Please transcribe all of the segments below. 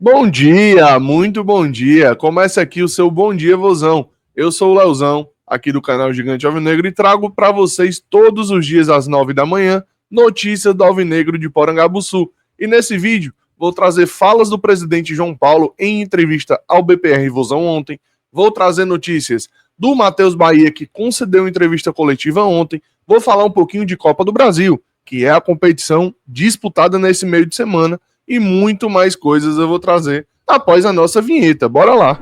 Bom dia, muito bom dia. Começa aqui o seu Bom Dia Vozão. Eu sou o Leozão, aqui do canal Gigante Alvinegro, e trago para vocês todos os dias às 9 da manhã notícias do Alvinegro de Porangabuçu. E nesse vídeo vou trazer falas do presidente João Paulo em entrevista ao BPR Vozão ontem. Vou trazer notícias do Matheus Bahia, que concedeu entrevista coletiva ontem. Vou falar um pouquinho de Copa do Brasil, que é a competição disputada nesse meio de semana. E muito mais coisas eu vou trazer após a nossa vinheta. Bora lá!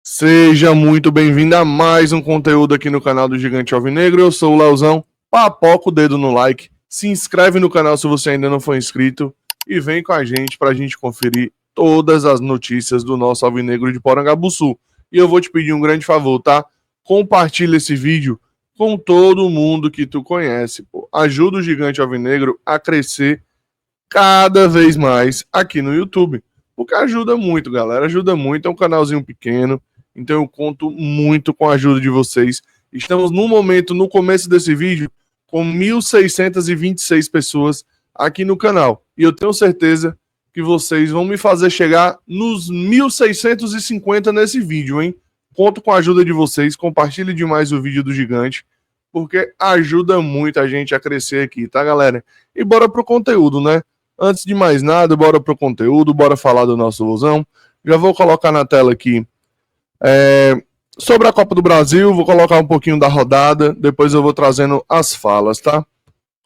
Seja muito bem-vindo a mais um conteúdo aqui no canal do Gigante Alvinegro. Eu sou o Leozão. Papoca o dedo no like, se inscreve no canal se você ainda não for inscrito e vem com a gente para a gente conferir todas as notícias do nosso Alvinegro de Porangabuçu. E eu vou te pedir um grande favor, tá? Compartilha esse vídeo com todo mundo que tu conhece, pô. Ajuda o Gigante Alvinegro a crescer cada vez mais aqui no YouTube, porque ajuda muito, galera, ajuda muito, é um canalzinho pequeno, então eu conto muito com a ajuda de vocês. Estamos no momento, no começo desse vídeo, com 1.626 pessoas aqui no canal, e eu tenho certeza que vocês vão me fazer chegar nos 1.650 nesse vídeo, hein? Conto com a ajuda de vocês, compartilhe demais o vídeo do Gigante, porque ajuda muito a gente a crescer aqui, tá, galera? E bora pro conteúdo, né? Antes de mais nada, bora pro conteúdo, bora falar do nosso Vozão. Já vou colocar na tela aqui sobre a Copa do Brasil, vou colocar um pouquinho da rodada, depois eu vou trazendo as falas, tá?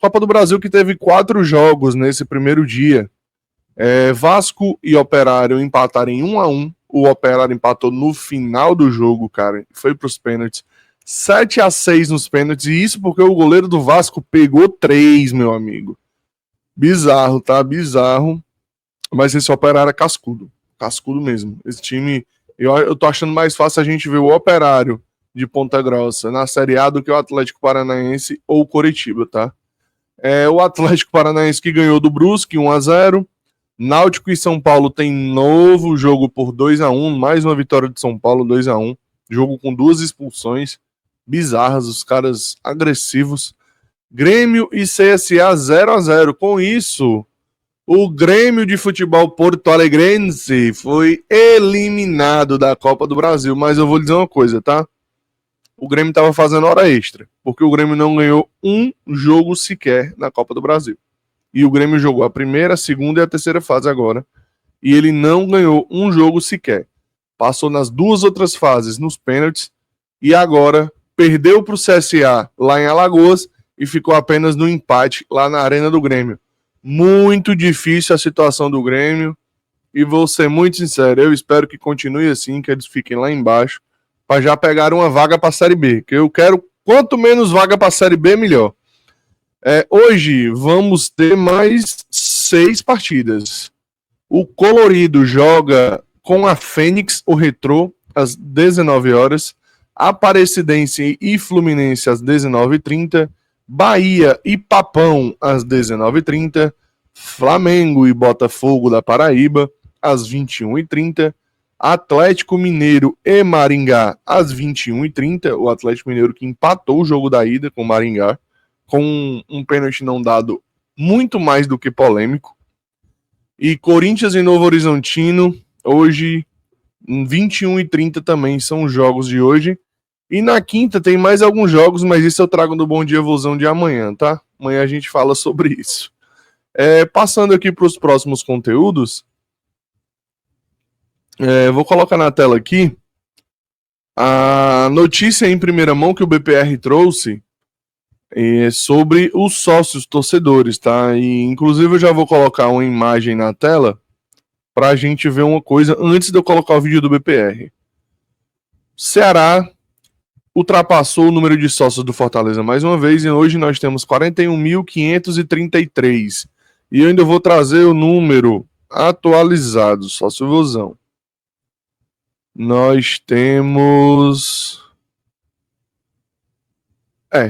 Copa do Brasil que teve 4 jogos nesse primeiro dia. Vasco e Operário empataram em 1-1. O Operário empatou no final do jogo, cara. Foi pros pênaltis. 7-6 nos pênaltis. E isso porque o goleiro do Vasco pegou 3, meu amigo. Bizarro, tá? Bizarro. Mas esse Operário é cascudo. Cascudo mesmo. Esse time... Eu tô achando mais fácil a gente ver o Operário de Ponta Grossa na Série A do que o Atlético Paranaense ou o Coritiba, tá? O Atlético Paranaense que ganhou do Brusque 1-0. Náutico e São Paulo tem novo jogo por 2-1, mais uma vitória de São Paulo, 2-1. Jogo com 2 expulsões bizarras, os caras agressivos. Grêmio e CSA 0-0. Com isso, o Grêmio de Futebol Porto Alegrense foi eliminado da Copa do Brasil. Mas eu vou dizer uma coisa, tá? O Grêmio estava fazendo hora extra, porque o Grêmio não ganhou um jogo sequer na Copa do Brasil. E o Grêmio jogou a primeira, a segunda e a terceira fase agora. E ele não ganhou um jogo sequer. Passou nas 2 outras fases, nos pênaltis. E agora perdeu para o CSA lá em Alagoas e ficou apenas no empate lá na Arena do Grêmio. Muito difícil a situação do Grêmio. E vou ser muito sincero, eu espero que continue assim, que eles fiquem lá embaixo, para já pegar uma vaga para a Série B. Que eu quero, quanto menos vaga para a Série B, melhor. Hoje vamos ter mais 6 partidas. O Colorido joga com a Fênix, o Retrô, às 19 horas. Aparecidense e Fluminense às 19h30. Bahia e Papão às 19h30. Flamengo e Botafogo da Paraíba às 21h30. Atlético Mineiro e Maringá às 21h30. O Atlético Mineiro que empatou o jogo da ida com o Maringá, com um pênalti não dado muito mais do que polêmico. E Corinthians e Novo Horizontino, hoje, 21h30 também são os jogos de hoje. E na quinta tem mais alguns jogos, mas isso eu trago no Bom Dia Vozão de amanhã, tá? Amanhã a gente fala sobre isso. Passando aqui para os próximos conteúdos, vou colocar na tela aqui a notícia em primeira mão que o BPR trouxe sobre os sócios torcedores, tá? E inclusive eu já vou colocar uma imagem na tela pra gente ver uma coisa antes de eu colocar o vídeo do BPR. Ceará ultrapassou o número de sócios do Fortaleza mais uma vez e hoje nós temos 41.533. E eu ainda vou trazer o número atualizado, sócio Vozão. Nós temos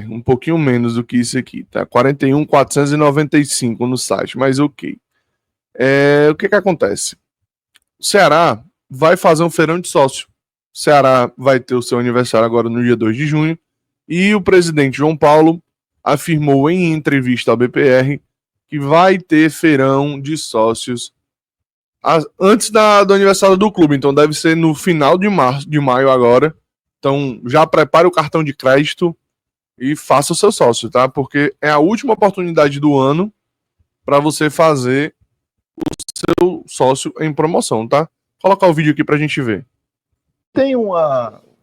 um pouquinho menos do que isso aqui, tá? 41.495 no site, mas ok. O que acontece? O Ceará vai fazer um feirão de sócio. O Ceará vai ter o seu aniversário agora no dia 2 de junho e o presidente João Paulo afirmou em entrevista ao BPR que vai ter feirão de sócios antes do aniversário do clube, então deve ser no final de maio agora. Então já prepare o cartão de crédito e faça o seu sócio, tá? Porque é a última oportunidade do ano para você fazer o seu sócio em promoção, tá? Vou colocar o vídeo aqui pra gente ver. Tem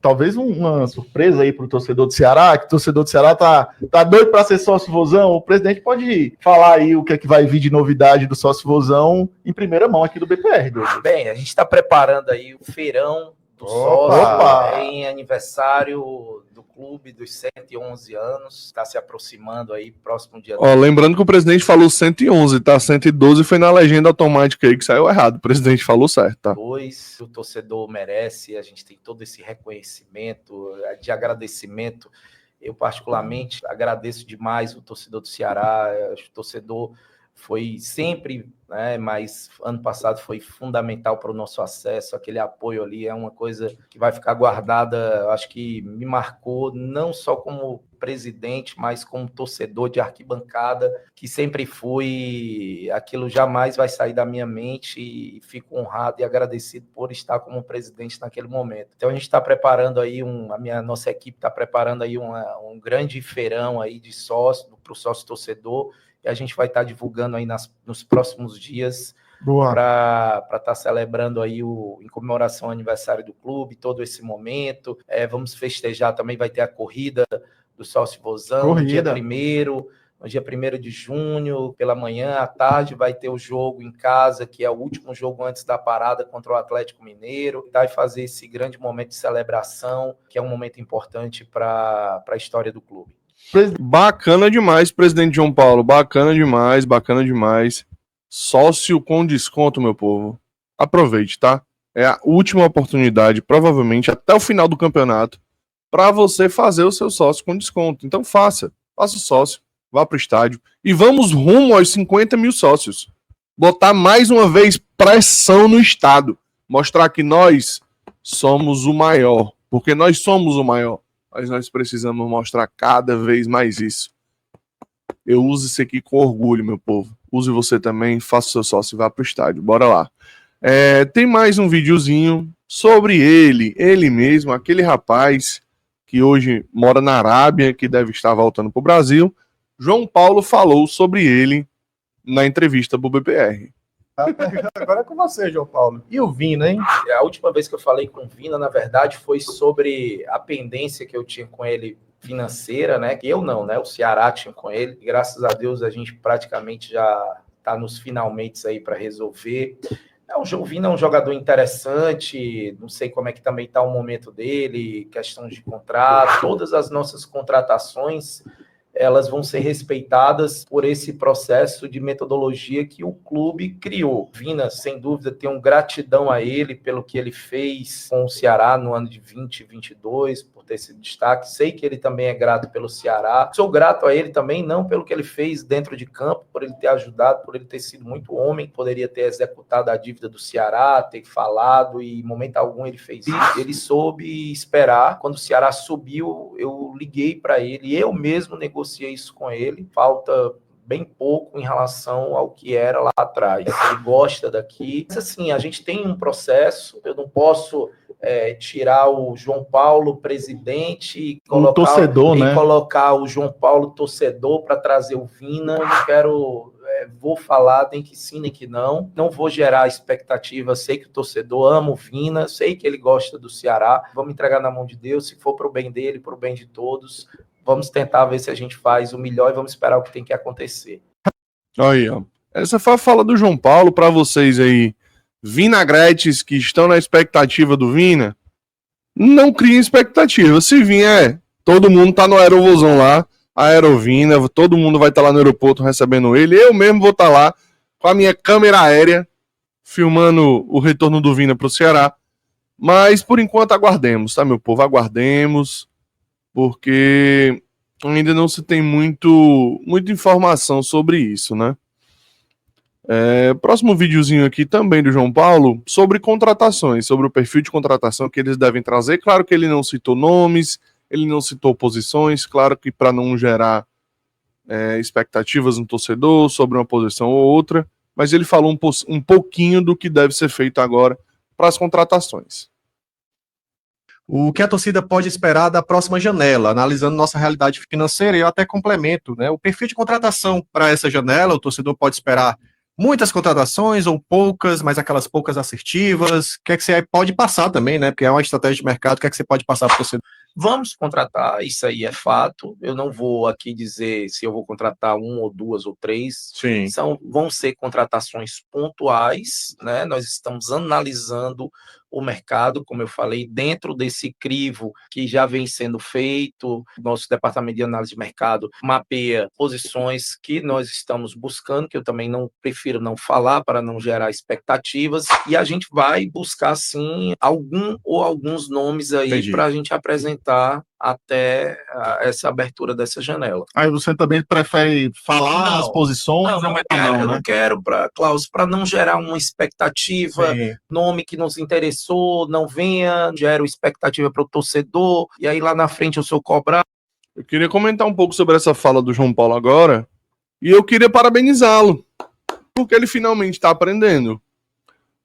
talvez uma surpresa aí pro torcedor do Ceará, que o torcedor do Ceará tá doido para ser sócio Vozão. O presidente pode falar aí o que é que vai vir de novidade do sócio Vozão em primeira mão aqui do BPR, Douglas. Bem, a gente está preparando aí o feirão do sócio em aniversário do clube dos 111 anos, está se aproximando aí, próximo dia. Lembrando que o presidente falou 111, tá? 112 foi na legenda automática aí que saiu errado. O presidente falou certo, tá? O torcedor merece, a gente tem todo esse reconhecimento, de agradecimento. Eu, particularmente, agradeço demais o torcedor do Ceará, o torcedor foi sempre, né, mas ano passado foi fundamental para o nosso acesso, aquele apoio ali é uma coisa que vai ficar guardada, acho que me marcou, não só como presidente, mas como torcedor de arquibancada, que sempre fui, aquilo jamais vai sair da minha mente e fico honrado e agradecido por estar como presidente naquele momento. Então a gente está preparando aí, nossa equipe está preparando aí um grande feirão aí de sócio, para o sócio torcedor, e a gente vai estar divulgando aí nos próximos dias para estar celebrando aí em comemoração ao aniversário do clube, todo esse momento. Vamos festejar também, vai ter a corrida do Sócio Vozão, no dia 1º de junho, pela manhã, à tarde, vai ter o jogo em casa, que é o último jogo antes da parada contra o Atlético Mineiro, vai fazer esse grande momento de celebração, que é um momento importante para a história do clube. Bacana demais, presidente João Paulo. Bacana demais, bacana demais. Sócio com desconto, meu povo. Aproveite, tá? É a última oportunidade, provavelmente até o final do campeonato, para você fazer o seu sócio com desconto. Então faça o sócio, vá pro estádio e vamos rumo aos 50 mil sócios. Botar mais uma vez pressão no estado. Mostrar que nós somos o maior, porque nós somos o maior. Mas nós precisamos mostrar cada vez mais isso. Eu uso isso aqui com orgulho, meu povo. Use você também, faça o seu sócio e vá pro estádio. Bora lá. Tem mais um videozinho sobre ele mesmo, aquele rapaz que hoje mora na Arábia, que deve estar voltando pro Brasil. João Paulo falou sobre ele na entrevista pro BPR. Agora é com você, João Paulo. E o Vina, hein? A última vez que eu falei com o Vina, na verdade, foi sobre a pendência que eu tinha com ele financeira, né? Eu não, né? O Ceará tinha com ele. E, graças a Deus, a gente praticamente já está nos finalmente aí para resolver. O Vina é um jogador interessante, não sei como é que também está o momento dele, questão de contrato. Todas as nossas contratações, elas vão ser respeitadas por esse processo de metodologia que o clube criou. Vina, sem dúvida, tenho gratidão a ele pelo que ele fez com o Ceará no ano de 2022, por ter esse destaque. Sei que ele também é grato pelo Ceará. Sou grato a ele também, não pelo que ele fez dentro de campo, por ele ter ajudado, por ele ter sido muito homem, poderia ter executado a dívida do Ceará, ter falado, e em momento algum ele fez isso. Ele soube esperar. Quando o Ceará subiu, eu liguei para ele, eu mesmo negociei isso com ele, falta bem pouco em relação ao que era lá atrás. Ele gosta daqui. Mas assim, a gente tem um processo, eu não posso tirar o João Paulo presidente e colocar o João Paulo torcedor para trazer o Vina. Eu não quero... vou falar, nem que sim, nem que não. Não vou gerar expectativa. Sei que o torcedor ama o Vina, sei que ele gosta do Ceará. Vamos entregar na mão de Deus, se for para o bem dele, para o bem de todos. Vamos tentar ver se a gente faz o melhor e vamos esperar o que tem que acontecer. Aí, ó. Essa foi a fala do João Paulo para vocês aí, vinagretes que estão na expectativa do Vina. Não criem expectativa. Se vier, todo mundo tá no Aerovozão lá, a Aerovina, todo mundo vai estar lá no aeroporto recebendo ele. Eu mesmo vou estar lá com a minha câmera aérea filmando o retorno do Vina pro Ceará. Mas por enquanto aguardemos, tá, meu povo? Aguardemos, porque ainda não se tem muita informação sobre isso, né? Próximo videozinho aqui também do João Paulo, sobre contratações, sobre o perfil de contratação que eles devem trazer. Claro que ele não citou nomes, ele não citou posições, claro que para não gerar expectativas no torcedor sobre uma posição ou outra, mas ele falou um pouquinho do que deve ser feito agora para as contratações. O que a torcida pode esperar da próxima janela, analisando nossa realidade financeira, e eu até complemento, né? O perfil de contratação para essa janela, o torcedor pode esperar muitas contratações ou poucas, mas aquelas poucas assertivas. O que é que você pode passar também, né? Porque é uma estratégia de mercado, o que é que você pode passar para o torcedor? Vamos contratar, isso aí é fato. Eu não vou aqui dizer se eu vou contratar um ou duas ou três. Sim. Vão ser contratações pontuais, né? Nós estamos analisando o mercado, como eu falei, dentro desse crivo que já vem sendo feito. Nosso departamento de análise de mercado mapeia posições que nós estamos buscando, que eu também não prefiro não falar para não gerar expectativas, e a gente vai buscar sim alguns nomes aí para a gente apresentar até essa abertura dessa janela. Aí você também prefere falar as posições? Eu não quero, Klaus, para não gerar uma expectativa, nome que nos interessou, não venha, gera expectativa para o torcedor, e aí lá na frente eu sou cobrado. Eu queria comentar um pouco sobre essa fala do João Paulo agora, e eu queria parabenizá-lo, porque ele finalmente está aprendendo.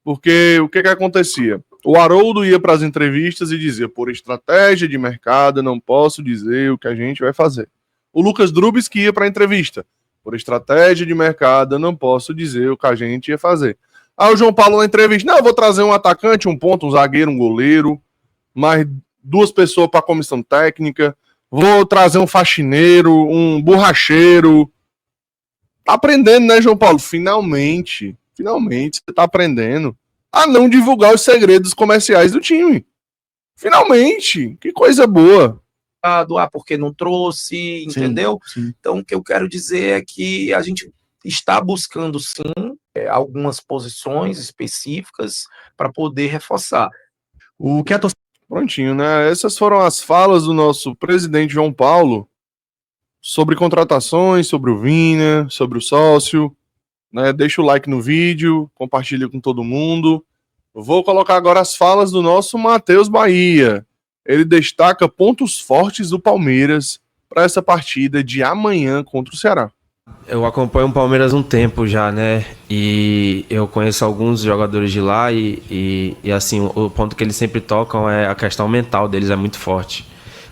Porque o que acontecia? O Haroldo ia para as entrevistas e dizia, por estratégia de mercado, não posso dizer o que a gente vai fazer. O Lucas Drubis que ia para a entrevista, por estratégia de mercado, não posso dizer o que a gente ia fazer. Aí o João Paulo na entrevista, não, eu vou trazer um atacante, um ponta, um zagueiro, um goleiro, mais 2 pessoas para a comissão técnica, vou trazer um faxineiro, um borracheiro. Tá aprendendo, né, João Paulo? Finalmente você tá aprendendo a não divulgar os segredos comerciais do time. Finalmente, que coisa boa. Porque não trouxe, entendeu? Sim. Então, o que eu quero dizer é que a gente está buscando, sim, algumas posições específicas para poder reforçar. O que a torcida... Prontinho, né? Essas foram as falas do nosso presidente João Paulo sobre contratações, sobre o Vina, sobre o sócio. Né? Deixa o like no vídeo, compartilha com todo mundo. Vou colocar agora as falas do nosso Matheus Bahia. Ele destaca pontos fortes do Palmeiras para essa partida de amanhã contra o Ceará. Eu acompanho o Palmeiras há um tempo já, né? E eu conheço alguns jogadores de lá e assim, o ponto que eles sempre tocam é a questão mental deles é muito forte.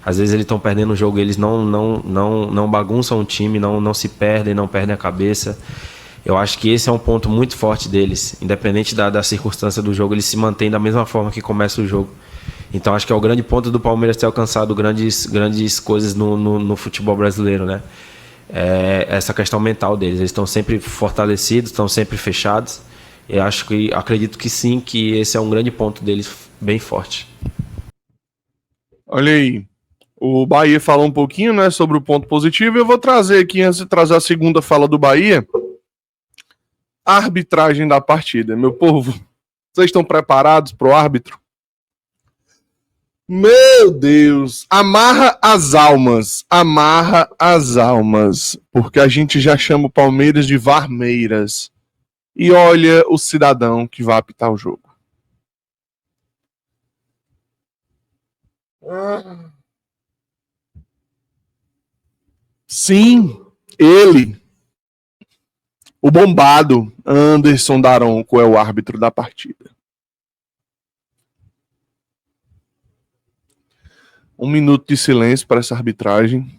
Às vezes eles estão perdendo o jogo, eles não bagunçam o time, não se perdem, não perdem a cabeça. Eu acho que esse é um ponto muito forte deles. Independente da circunstância do jogo, eles se mantêm da mesma forma que começa o jogo. Então acho que é o grande ponto do Palmeiras ter alcançado grandes coisas no futebol brasileiro, né? É essa questão mental deles. Eles estão sempre fortalecidos, estão sempre fechados. Eu acredito que sim, que esse é um grande ponto deles, bem forte. Olha aí, o Bahia falou um pouquinho, né, sobre o ponto positivo. Eu vou trazer aqui, antes de trazer a segunda fala do Bahia, a arbitragem da partida. Meu povo, vocês estão preparados para o árbitro? Meu Deus, amarra as almas, porque a gente já chama o Palmeiras de Varmeiras. E olha o cidadão que vai apitar o jogo. Sim, ele, o bombado Anderson Daronco é o árbitro da partida. 1 minuto de silêncio para essa arbitragem.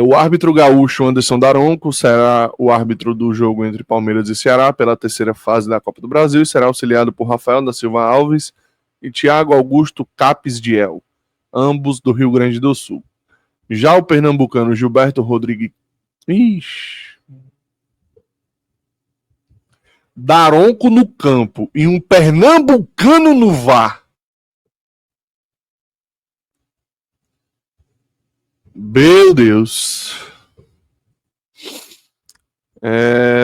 O árbitro gaúcho Anderson Daronco será o árbitro do jogo entre Palmeiras e Ceará pela terceira fase da Copa do Brasil e será auxiliado por Rafael da Silva Alves e Thiago Augusto Capes Diel, ambos do Rio Grande do Sul. Já o pernambucano Gilberto Rodrigues... Daronco no campo e um pernambucano no VAR. Meu Deus.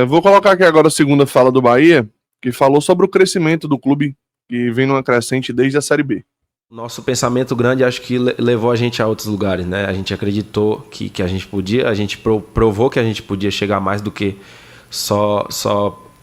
Vou colocar aqui agora a segunda fala do Bahia, que falou sobre o crescimento do clube, que vem numa crescente desde a Série B. Nosso pensamento grande acho que levou a gente a outros lugares, né? A gente acreditou que a gente podia, a gente provou que a gente podia chegar mais do que só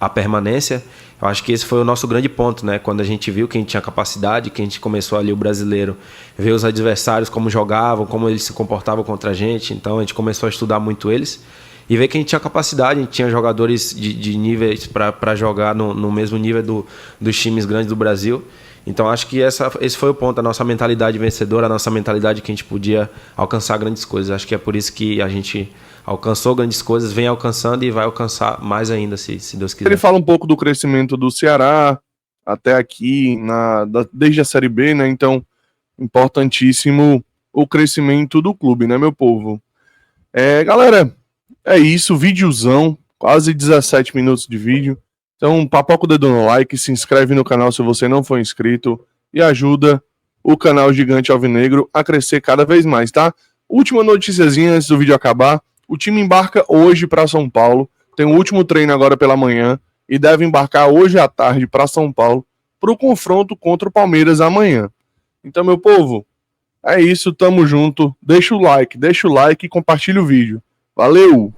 a permanência. Eu acho que esse foi o nosso grande ponto, né? Quando a gente viu que a gente tinha capacidade, que a gente começou ali o brasileiro, ver os adversários, como jogavam, como eles se comportavam contra a gente. Então a gente começou a estudar muito eles e ver que a gente tinha capacidade, a gente tinha jogadores de níveis para jogar no mesmo nível dos times grandes do Brasil. Então acho que esse foi o ponto, a nossa mentalidade vencedora, a nossa mentalidade que a gente podia alcançar grandes coisas. Acho que é por isso que a gente alcançou grandes coisas, vem alcançando e vai alcançar mais ainda, se Deus quiser. Ele fala um pouco do crescimento do Ceará até aqui, desde a Série B, né? Então, importantíssimo o crescimento do clube, né, meu povo? Galera, é isso, videozão, quase 17 minutos de vídeo. Então, papoca o dedo no like, se inscreve no canal se você não for inscrito e ajuda o canal Gigante Alvinegro a crescer cada vez mais, tá? Última noticiazinha antes do vídeo acabar. O time embarca hoje para São Paulo, tem o último treino agora pela manhã e deve embarcar hoje à tarde para São Paulo para o confronto contra o Palmeiras amanhã. Então, meu povo, é isso, tamo junto. Deixa o like e compartilha o vídeo. Valeu!